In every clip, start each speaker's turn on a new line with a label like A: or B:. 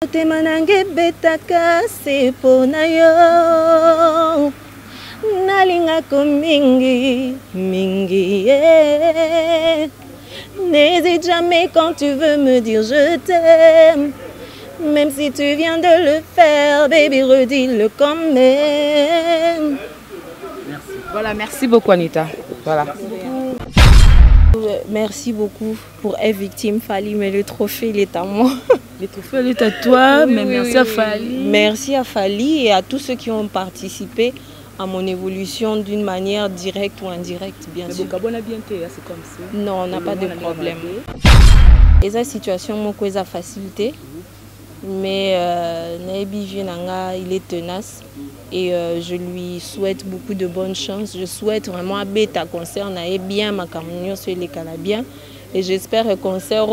A: Motema nange betaka sepo na yo nalingako mingi mingi yeah. N'hésite jamais quand tu veux me dire je t'aime. Même si tu viens de le faire, baby, redis-le quand même.
B: Merci. Voilà, merci beaucoup Anita. Voilà.
A: Merci beaucoup pour être victime, Fally, mais le trophée, il est à moi.
B: Le trophée, il est à toi,
A: oui,
B: mais
A: oui,
B: merci
A: oui,
B: à Fally.
A: Merci à Fally et à tous ceux qui ont participé à mon évolution d'une manière directe ou indirecte, bien sûr.
B: C'est comme ça.
A: Non, on n'a pas de problème. Et cette situation, mon a facilité. Mais Naibi Nanga, il est tenace et je lui souhaite beaucoup de bonnes chances. Je souhaite vraiment que ta concert n'aille bien, ma camion sur les Calabiens. Et j'espère que le concert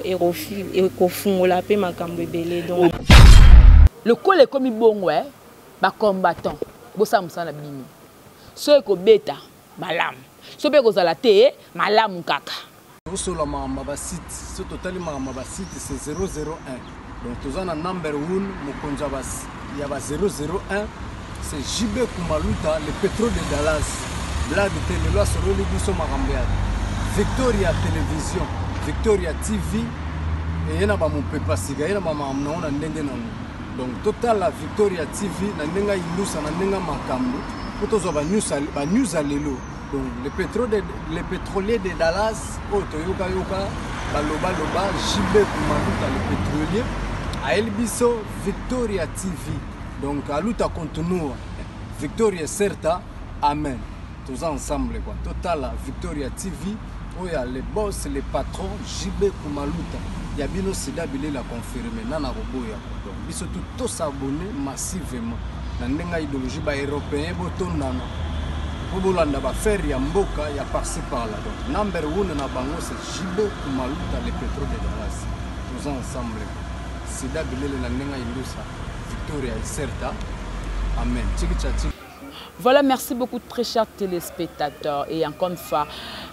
A: est au la paix, ma cambébélé.
B: Le col est comme bon, ouais, ma combattant. Bossa Moussa Bini. Ceux qui bêta, malam. Ceux qui ont la thé, malam kaka.
C: Sur la mamba site, ce total mamba site c'est 001. Donc tous en number 1, il y a 001, c'est JB Kumaluta, le pétrole de Dallas, Blad de Téléloa sur le Bisso Marambiad, Victoria Télévision, Victoria TV, et il y a mon papa Siga, il y a maman donc total la Victoria TV, Nanenga Ilusa, Nanenga Makambo, pour tous les news à l'élo. Donc le pétrolier de Dallas, Otoyoka Yoka, Baloba Loba, JB Kumaluta, le pétrolier. A Elbiso Victoria TV. Donc à l'outa continue Victoria Certa. Amen. Tous ensemble quoi. Total Victoria TV. Où il y a les boss, les patrons, JB Kumaluta. Il y a Bino Sida Bilé l'a confirmé. Nana Roboya. Donc biso tous s'abonner massivement. Dans une idéologie européenne, Botondana. Bobolanda va faire Yamboka, il y a par-ci par-là. Donc number 1 na bango c'est JB Kumaluta, le pétrole de Dallas. Tous ensemble. Sida Bilele la Nenga Ilusa, Victoria Certa. Amen.
B: Voilà, merci beaucoup très chers téléspectateurs et encore une fois,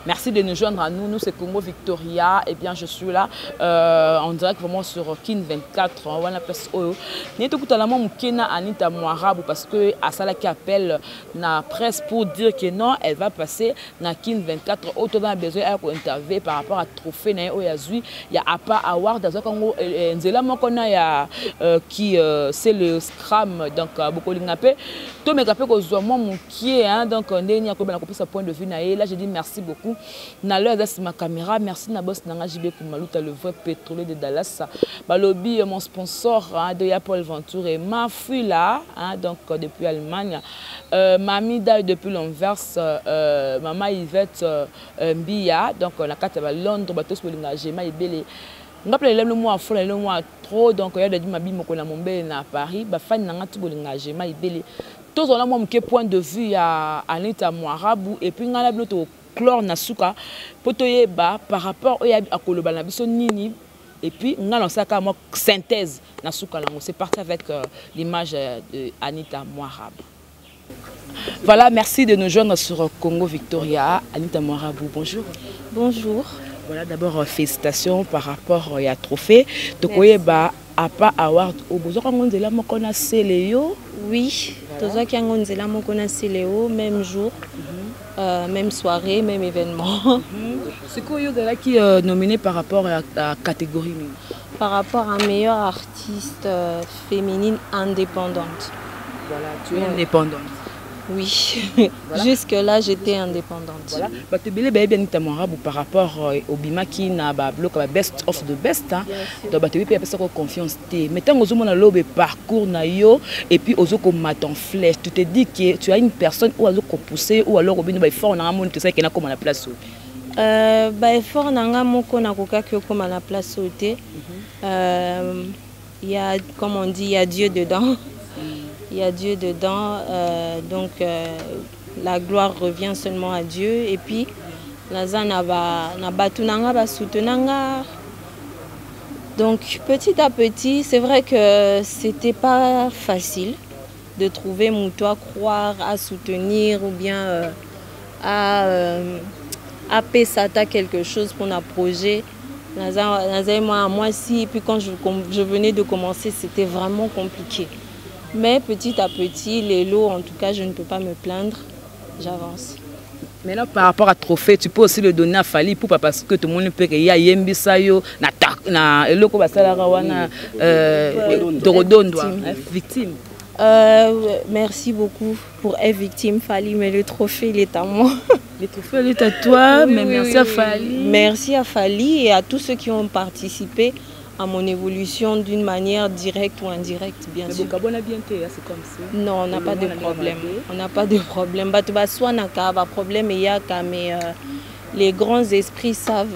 B: merci de nous joindre à nous. Nous c'est Congo Victoria et bien je suis là en direct vraiment sur Kin 24. On va la place Oyo. Nous tout à l'heure Mukena Anita Moarabu parce que à ça qui appelle la presse pour dire que non, elle va passer dans Kin 24. Autant a besoin d'interviewer par rapport à trophée na Oyazui. Il y a Apa Award dans Congo Nzela Mokona ya qui c'est le scram donc beaucoup l'ingapé. Tout mes capé ko mon qui est donc on est à sa point de vue là je dis merci beaucoup na l'heure de ma caméra merci na boss nanga JB Kumaluta le vrai pétrolier de Dallas balobi mon sponsor de Paul Venture et ma fille là donc depuis Allemagne mamie Daï depuis l'Anvers maman Yvette Mbia donc la carte à Londres bateau pour l'engagement et belé ngapela le mois fond le mois trop donc il y a des mabi moko na Mombele na Paris ba fan nanga tout l'engagement et belé tous on a mon point de vue à Anita Moarabu et puis ngala bloto chlore na suka potoye ba par rapport à koloba na biso nini et puis ngala saka mo synthèse na suka lango c'est parti avec l'image de Anita Moarabu. Voilà, merci de nous joindre sur Congo Victoria. Anita Moarabu, bonjour.
A: Bonjour.
B: Voilà, d'abord félicitations par rapport à trophée. Donc oyeba Apa Award au besoin ngonzela mokona Seléo.
A: Oui, toza ki ngonzela mokona Seléo même jour, même soirée, même événement.
B: C'est quoi yoga qui est nominé par rapport à la catégorie?
A: Par rapport à meilleure artiste féminine indépendante.
B: Voilà, tu es indépendante.
A: Oui, voilà. Jusque-là, j'étais indépendante.
B: Voilà. Bah, tu es bien Anita Moarabu par rapport au Bima qui n'a pas bloqué la best of the best. Donc, tu as pas confiance. Mais tant que tu as le parcours et puis aux autres en flèche, tu te dis que tu as une personne ou alors poussé ou alors au Bino fort dans monde tu sais qu'il y a comme à la place.
A: Fort dans moko na koka que comme à la place sauté. Il y a comme on dit, il y a Dieu dedans. Il y a Dieu dedans, donc la gloire revient seulement à Dieu. Et puis, donc petit à petit, c'est vrai que c'était pas facile de trouver Moutoua, croire, à soutenir ou bien à Pessata quelque chose pour un projet. Moi aussi, puis quand je venais de commencer, c'était vraiment compliqué. Mais petit à petit, les lots, en tout cas, je ne peux pas me plaindre. J'avance.
B: Maintenant, par rapport à trophée, tu peux aussi le donner à Fally pour parce que tout le monde peut qu'il y a Yembisayo, na eloko basalara wana victime.
A: Merci beaucoup pour être victime, Fally, mais le trophée, il est à moi.
B: Le trophée, il est à toi,
A: oui,
B: mais merci à Fally.
A: Merci à Fally et à tous ceux qui ont participé à mon évolution d'une manière directe ou indirecte, bien sûr.
B: C'est comme ça.
A: Non, on n'a pas de problème. On n'a pas de problème. Mais les grands esprits savent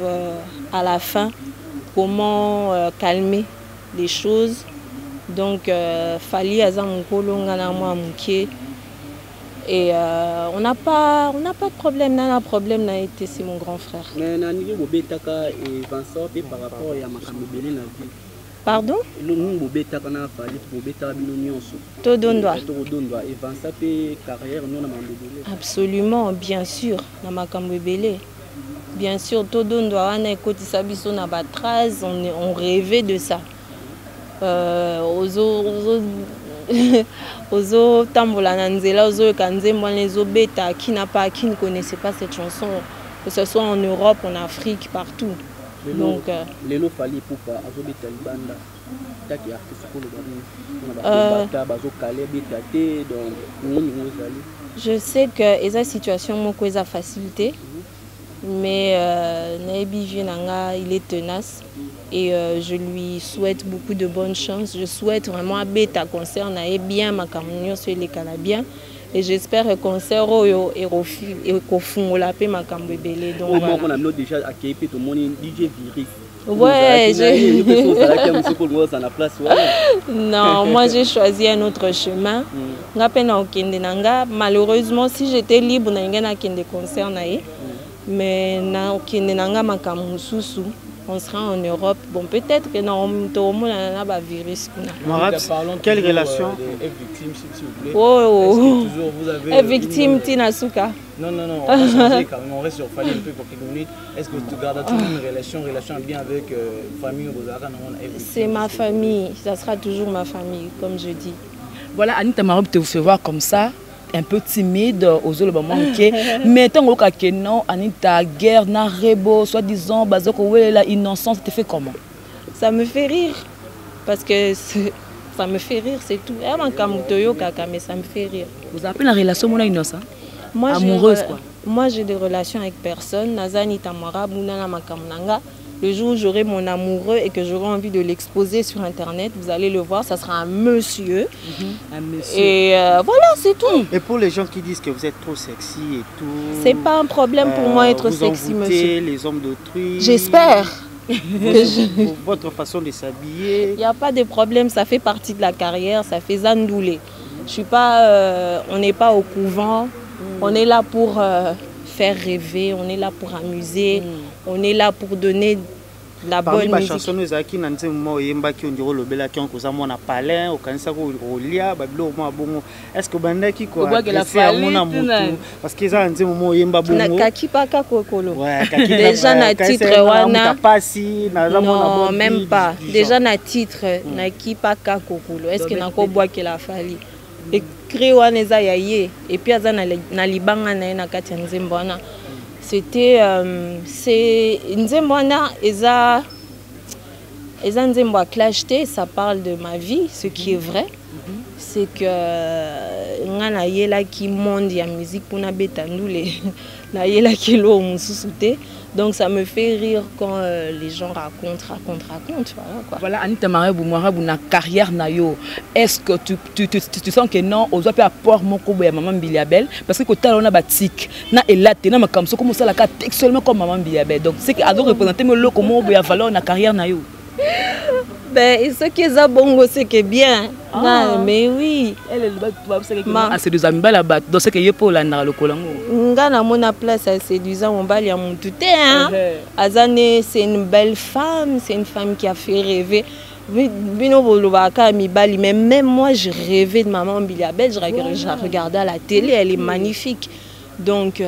A: à la fin comment calmer les choses. Donc, Fally et on n'a pas de problème. On a un problème, c'est mon grand frère. Pardon? Absolument, bien sûr. Bien sûr, on rêvait de ça. Qui ne connaissait pas cette chanson, que ce soit en Europe, en Afrique, partout. Donc, je sais que esa situation moko eza facilité, mais il est tenace et je lui souhaite beaucoup de bonnes chances. Je souhaite vraiment beta concert na bien ma camunion sur les Canabiens. Et j'espère que le concert est kofungola pe makambo ebele. Donc
D: on a déjà accueilli tout le monde DJ Virus.
A: Ouais, non, moi j'ai choisi un autre chemin. Malheureusement, si j'étais libre, je concert mais on sera en Europe. Bon, peut-être que non, virus.
E: Quelle relation
D: victime, s'il vous plaît?
A: Oh,
D: vous avez
A: victime, Tina Souka.
D: Non, on va changer quand même. On reste sur Fally un peu pour quelques minutes. Est-ce que tu gardes toujours une relation bien avec famille?
A: C'est ma famille. Ça sera toujours ma famille, comme je dis.
B: Voilà, Anita Marob te fait voir comme ça. Un peu timide aux autres manqués mais tant que non Anita guerre na rebo soi-disant bazoko la innocence te fait comment?
A: Ça me fait rire parce que ça me fait rire, c'est tout. Mais ça me fait rire.
B: Vous avez la relation mon innocent?
A: Moi,
B: amoureuse quoi?
A: Moi j'ai des relations avec personne. Nazani Tamara Bunana Makamnanga. Le jour où j'aurai mon amoureux et que j'aurai envie de l'exposer sur internet, vous allez le voir, ça sera un monsieur.
B: Un monsieur.
A: Et voilà, c'est tout.
E: Et pour les gens qui disent que vous êtes trop sexy et tout...
A: C'est pas un problème pour moi être sexy, monsieur.
E: Les hommes d'autrui.
A: J'espère.
E: Votre façon de s'habiller.
A: Il n'y a pas de problème, ça fait partie de la carrière, ça fait zandoulé. Je suis pas, on n'est pas au couvent, on est là pour... faire rêver, on est là pour amuser, on est là pour donner la bonne musique.
E: Chanson nous qui n'a pas moment yemba qui on dirait le bel qui on cause mon palin au cancer au lia babilo moi bon est-ce que banda qui quoi parce que ça un moment yemba bon
A: na kaki paka kokolo
E: ouais kaki
A: déjà na titre wana
E: pasi na
A: non même pas déjà na titre na ki paka kokolo est-ce que na ko bois que la Fally écrit wana eza yaye et puis aza na libanga na kati ya nzembo wana c'était c'est nzembo wana eza nzembo a clarté, ça parle de ma vie, ce qui est vrai. C'est que ngana yela ki monde ya musique pour na betandule na yela ki lo mususute. Donc ça me fait rire quand les gens racontent. Voilà, quoi.
B: Voilà, Anita Marob na carrière na yo. Est-ce que tu sens que non, on doit pas apporter mon kobo ya maman Biliabel parce que quand on a batik na elate na makamso comme ça la carte seulement comme maman Biliabel. Donc c'est que a doit représenter le comment ya valeur na carrière na yo.
A: Ben, ce qui est bongo, c'est que bien. Ah. Mais oui.
B: C'est des amis là-bas. Donc, c'est que je peux l'andra le colango.
A: Ngana mona place à séduisant, on va y a mon tout hein. Azane, c'est une belle femme, c'est une femme qui a fait rêver. Mais même moi, je rêvais de maman Biliabel. Je regardais à la télé, elle est magnifique. Donc,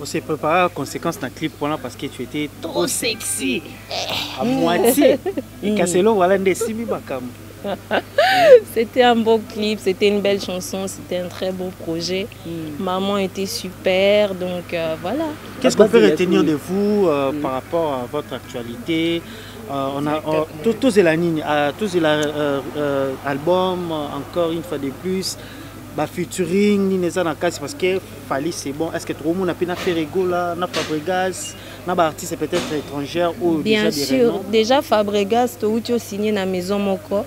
E: on s'est préparé à conséquence d'un clip parce que tu étais trop sexy. À moitié. Et Casselo, voilà,
A: c'était un beau clip, c'était une belle chanson, c'était un très beau projet. Maman était super, donc voilà.
E: Qu'est-ce qu'on peut retenir de vous par rapport à votre actualité? On a tous l'album, encore une fois de plus. Featuring parce que Fali c'est bon. Est-ce que tout le monde a pu faire Regola, Fabregas, artiste peut-être étrangère ou
A: bien sûr, déjà Fabregas tu as signé na maison moko.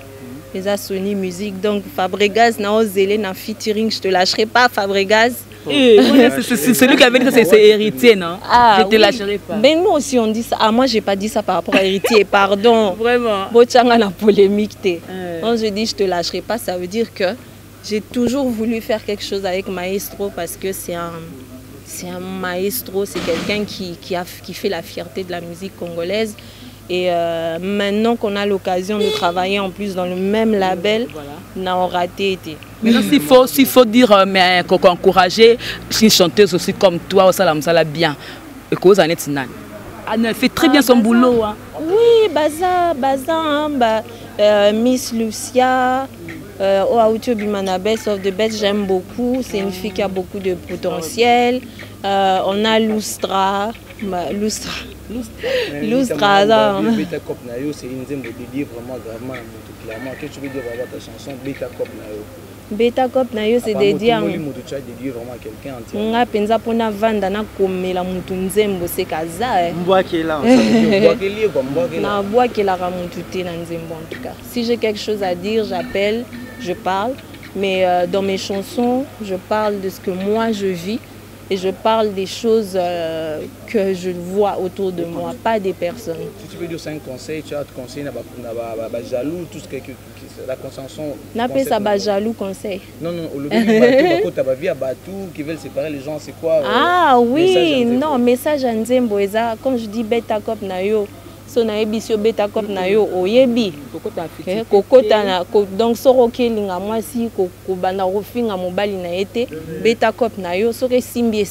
A: Les a Sony Music, donc Fabregas na osé na featuring, je te lâcherai pas Fabregas.
B: C'est celui qui avait dit que c'est héritier, non? Je te lâcherai pas.
A: Mais nous aussi on dit ça. Ah, moi j'ai pas dit ça par rapport à héritier, pardon.
B: Vraiment.
A: Bochanga na polémique. Quand je dis je te lâcherai pas, ça veut dire que j'ai toujours voulu faire quelque chose avec Maestro parce que c'est un maestro, c'est quelqu'un qui fait la fierté de la musique congolaise. Et maintenant qu'on a l'occasion de travailler en plus dans le même label, on a raté été.
B: Maintenant, s'il faut dire, mais encourager une chanteuse aussi comme toi, ça la bien. Et cause en est elle fait très bien son boulot. Hein.
A: Oui, Baza, Miss Lucia. Aoucho Bimana Best of the Best, j'aime beaucoup. C'est une fille qui a beaucoup de potentiel. On a Lustra. Lustra.
D: Beta Cop Nayo, c'est une zone de dédier vraiment gravement clairement. Qu'est-ce que tu veux dire par ta chanson Beta Cop Nayo?
A: Beta Cop Nayo, c'est dédié à
D: dédié vraiment à quelqu'un entier.
A: On a pensé pour na vanda na comme la mutu nzembo c'est kaza.
E: Mboa qui est là.
A: Na bois qui la ramontuté na nzembo en tout cas. Si j'ai quelque chose à dire, j'appelle, je parle. Mais dans mes chansons, je parle de ce que moi je vis. Et je parle des choses que je vois autour de moi, pas des personnes.
D: Si tu veux dire 5 conseils, tu as te conseiller na jaloux, tout ce que la conscience.
A: N'a pas ça ba jaloux conseil.
D: Non, au bateau, tu as vie à bateau qui veulent séparer les gens, c'est quoi?
A: Ah oui, non, message à Nzembo eza, comme je dis Beta Cop Nayo. So na ebisio Beta Cop Nayo oyebi. Kokota na donc soroke linga mwasi ko bana rofinga mobali na ete Beta Cop Nayo soke simbi.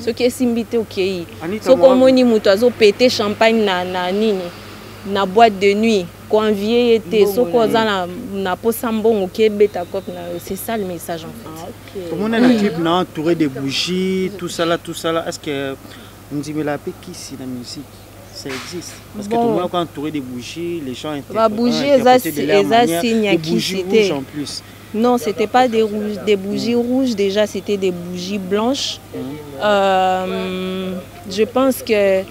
A: Soke simbi te okei. Soko moni muto azo péter champagne na nini na boîte de nuit. Convier était soko za na posambongo ke Beta Cop Nayo. C'est ça le message en fait.
E: Comment on a un clip na entouré de bougies, tout ça là. Est-ce que on dit mais la paix qui c'est la musique? Ça existe. Parce que tout le monde a entouré des bougies, les gens étaient
A: bougies,
E: des bougies rouges en plus.
A: Non, c'était pas des bougies rouges, déjà c'était des bougies blanches. Je pense que,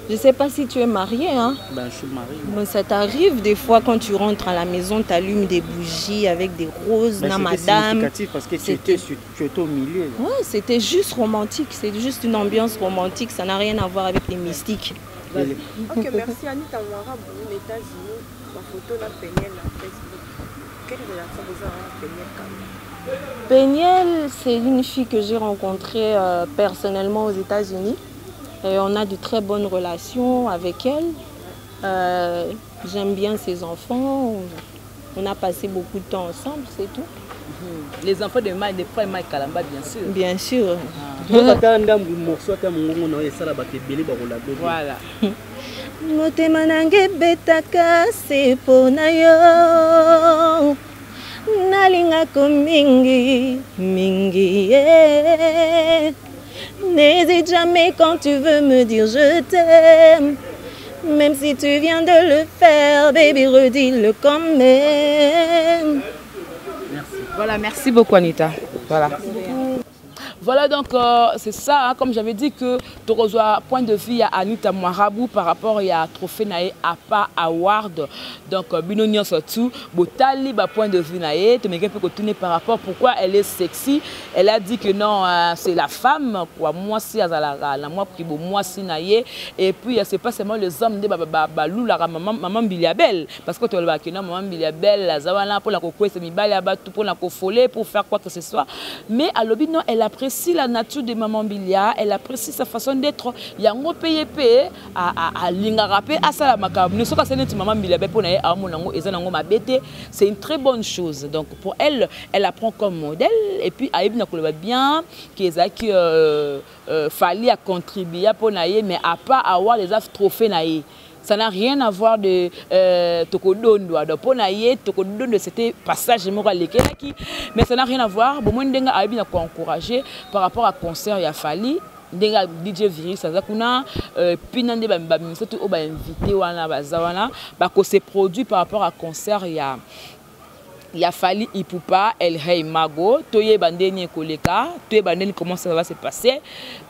A: je sais pas si tu es marié, hein?
E: Ben, je suis marié.
A: Mais ça t'arrive des fois quand tu rentres à la maison, tu allumes des bougies avec des roses,
E: ben,
A: madame.
E: Significatif parce que tu étais au milieu.
A: Ouais, c'était juste romantique, c'est juste une ambiance romantique, ça n'a rien à voir avec les mystiques.
F: Ok, merci Anita Mwarabu, aux États-Unis, ma photo là, Péniel, sur Facebook. Quelle relation vous avez avec Péniel?
A: Péniel, c'est une fille que j'ai rencontrée personnellement aux États-Unis. Et on a de très bonnes relations avec elle. J'aime bien ses enfants. On a passé beaucoup de temps ensemble, c'est tout.
B: Les enfants de frère Mike Kalamba, bien sûr.
A: Bien sûr.
B: Voilà.
A: Motema nange betaka sepo na yo nalinga ko mingi n'hésite jamais quand tu veux me dire je t'aime, même si tu viens de le faire, baby redis-le quand même.
B: Voilà, merci beaucoup Anita. Voilà. Voilà donc c'est ça, hein, comme j'avais dit que tu reçois point de vue à Anita Mwarabu par rapport à trophée naé APA Award. Donc binonio surtout, botali ba point de vue naé, tu me peux continuer par rapport pourquoi elle est sexy. Elle a dit que non, c'est la femme quoi, moi si azala la moi qui bo moi si naé et puis c'est pas seulement les hommes de balou la maman Biliabel parce que tu le que non maman Biliabel la zawana pour la kokwe c'est mibali abatu pour la kofolé pour faire quoi que ce soit. Mais à l'objet non, elle apprécie apprécie la nature de Maman Bilia, elle apprécie sa façon d'être. Il y a un payé à l'ingarape, à Salamaka. Nous sommes à Maman Bilia, c'est une très bonne chose. Donc pour elle, elle apprend comme modèle. Et puis, Aïb n'a pas bien, qui fallait à contribuer pour naïe, mais à pas avoir les trophées naïe. Ça n'a rien à voir de Tokodondo. Tokodondo, c'était passage moral, mais ça n'a rien à voir. Bon, moi, Ndenga Aïbi n'a pas encouragé par rapport à concert et à Fali. Ndenga DJ Viris, Sazakuna, puis Nande Bamisatu, Oba invité, Wana Bazawana, Bako s'est produit par rapport à concert il y a Fali Ipupa, El Rey Mago, Toye Bandeni Koleka, Toye Bandeni comment ça va se passer,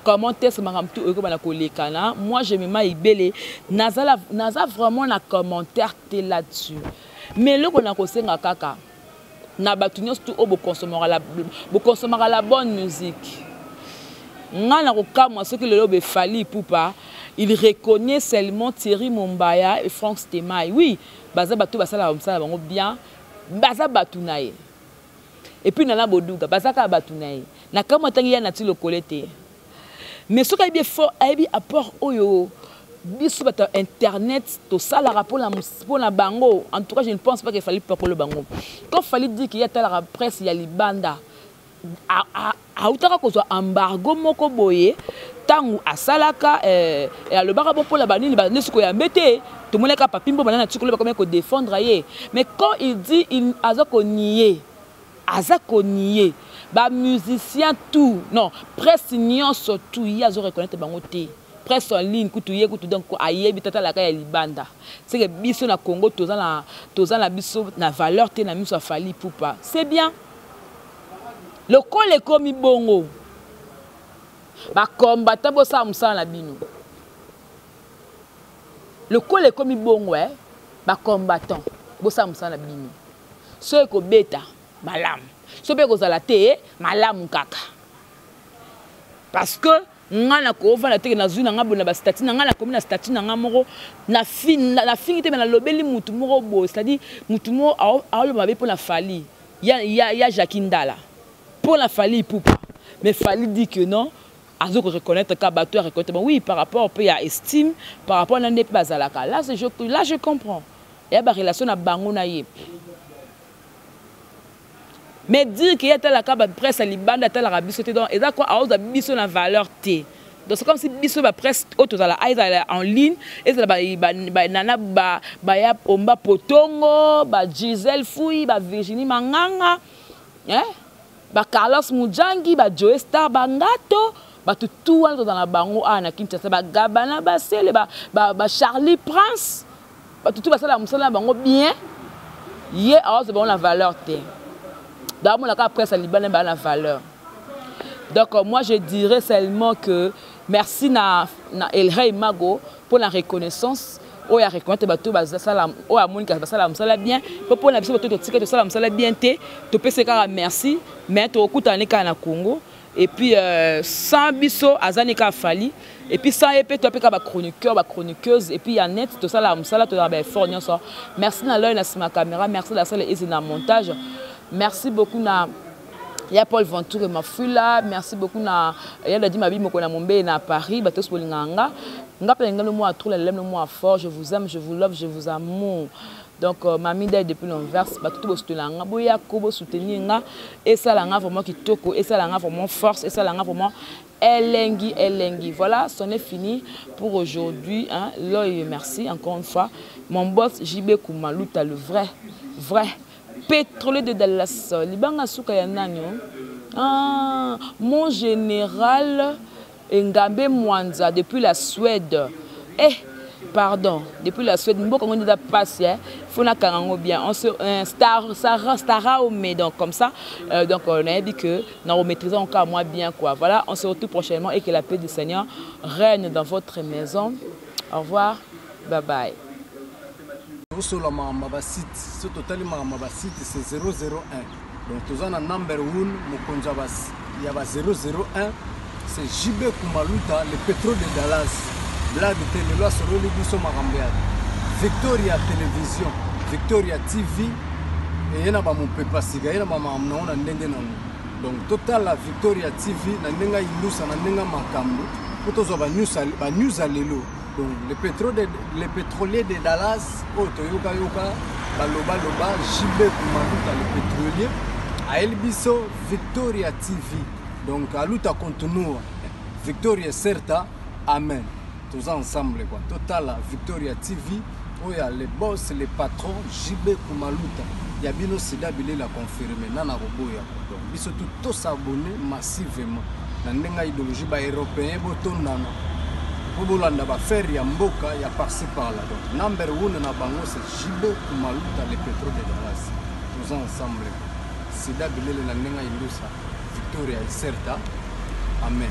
B: comment est-ce que moi je me mets ibélé, Naza vraiment un commentaire là-dessus. Mais le qu'on a causé na kaka, na batunios tout au consommer la bonne musique. Ngana koka moi ce que le lobe Fali Ipupa, il reconnaît seulement Thierry Mombaya et Franck Stemai. Oui, baza batou basala ça bien. Baza batunaye et puis nana boduga bazaka batunaye na kama tangi ya nati lokolete mais ce qui est bien fort aibi apport oyo biso bata internet to sala rapport la bango en tout cas je ne pense pas qu'il fallait pas pour le bango quand fallait dire qu'il y a la presse il y a libanda a utaka ko embargo moko boye tangu asalaka le barabo pour la banine ba nesuko ya mbete tout le monde a papimbo banana tu comment ko défendre yé mais quand il dit il azako nié ba musicien tout non presse nion surtout il azo reconnaître bango té presse en ligne kutuye kutu donc ayebi tata la kaya libanda c'est que biso na Congo toza na biso na valeur té na miso Fali Ipupa c'est bien le col est comme bongo ba combattant bossa musala na bino le col est comme bongo ba combattant bossa musala na bino so ko beta malam so be ko zala te malam kaka parce que ngana ko vana te na zuna ngabo na ba statut ngana ko na statut na ngamoko na fin te na lobeli mutu moko bo c'est-à-dire mutu mo a le mabe pour la Fali ya Jakindala pour la Fali Ipupa mais Fali dit que non azo ko reconnaître ka bateau reconnaître oui par rapport au à estime par rapport à n'ande pas zalaka là je comprends et ba relation na bango na ye mais dire qu'il y a telle la presse à libanda telle la biso donc et ça quoi a oza biso na valeur t donc c'est comme si biso ba presse auto za la en ligne et ça ba nana ba ya omba potongo ba Giselle Fouy ba Virginie Manganga ba Carlos Mujangi ba Joe Star bangato ba tout dans la bango na Kinshasa ba Gabana ba Sele ba Charlie Prince ba tout ba sala musala bango bien yé a oza ba la valeur t dans mon cas après ça libane ba la valeur donc moi je dirais seulement que merci na El Rey Mago pour la reconnaissance o ya reconnaître bato bazala o ya monika basala musala bien pour na biso bato to tika to sala musala bien te to pese ka merci mais to okutana ka na Congo et puis sans biso azani ka Fali et puis sans epé to peka ba chroniqueur ba chroniqueuse et puis ya net to sala musala to ba fort nyonso merci na l'œil na ma caméra merci la salle et na montage. Merci beaucoup na ya Paul Venture Mafula, merci beaucoup na ya Dadi Mabi moko na Mombe na Paris, batos bolinganga. Nga pelenga le mot à trop, le mot à fort, je vous aime, je vous love, je vous amour. Donc mamie d'aide depuis l'envers, bato bostolanga, boya kobo soutenir nga et ça langa vraiment kitoko et ça langa vraiment force et ça langa vraiment elengi. Voilà, c'en est fini pour aujourd'hui hein. L'œil merci encore une fois. Mon boss JB Kumaluta le vrai pétrolier de Dallas, Libanga Souka Yananyo. Mon général Ngambe Mwanza depuis la Suède. Depuis la Suède, nous avons dit passer, faut na karango bien. On se Staraome donc comme ça. Donc on a dit que nous maîtrisons encore moins bien quoi. Voilà, on se retrouve prochainement et que la paix du Seigneur règne dans votre maison. Au revoir, bye bye.
C: Sur la site, c'est totalement ma site, c'est 001. Donc tous en number 1, Mokonjabas, il y a 001, c'est JB Kumaluta, le pétrole de Dallas. Blague de télé, sur le Libiso Marambéad. Victoria Télévision, Victoria TV, et il y a mon pépasiga, il y a ma maman, on a Donc total la Victoria TV na ndenga ilusa na ndenga makambo potozo ba news alelo. Donc les pétroliers de Dallas Toyoka baloba JB Kumaluta le pétrolier a Elbiso Victoria TV. Donc à luta continua Victoria certa amen. Tous ensemble quoi. Total la Victoria TV oya les boss les patrons JB Kumaluta. Yabino Sida Bile la confirmé nana roboya. Donc biso tout s'abonner massivement. Na ndenga idéologie ba européen botondana. Bobolanda ba faire ya mboka ya par-ci par-là. Donc number 1 na bango c'est JB Kumaluta le pétrole de Dallas. Tous ensemble. Sida Bile la ndenga ilusa Victoria certa. Amen.